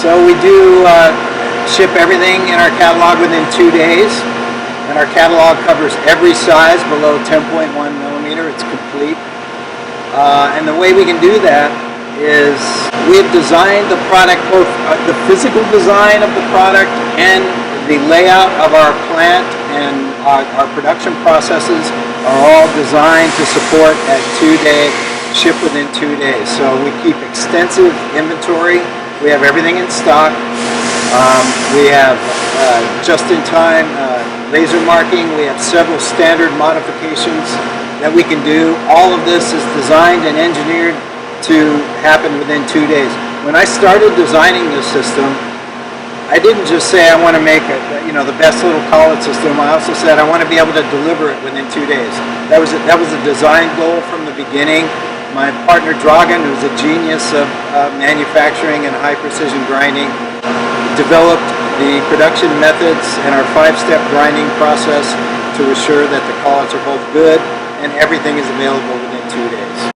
So we do ship everything in our catalog within 2 days, and our catalog covers every size below 10.1 millimeter. It's complete. And the way we can do that is we have designed the product, both the physical design of the product and the layout of our plant and our production processes are all designed to support that 2-day ship within 2 days. So we keep extensive inventory. We have everything in stock. We have just-in-time laser marking. We have several standard modifications that we can do. All of this is designed and engineered to happen within 2 days. When I started designing this system, I didn't just say I want to make the best little collet system. I also said I want to be able to deliver it within 2 days. That was a design goal from the beginning. My partner Dragan, who's a genius of manufacturing and high precision grinding, developed the production methods and our 5-step grinding process to assure that the collets are both good and everything is available within 2 days.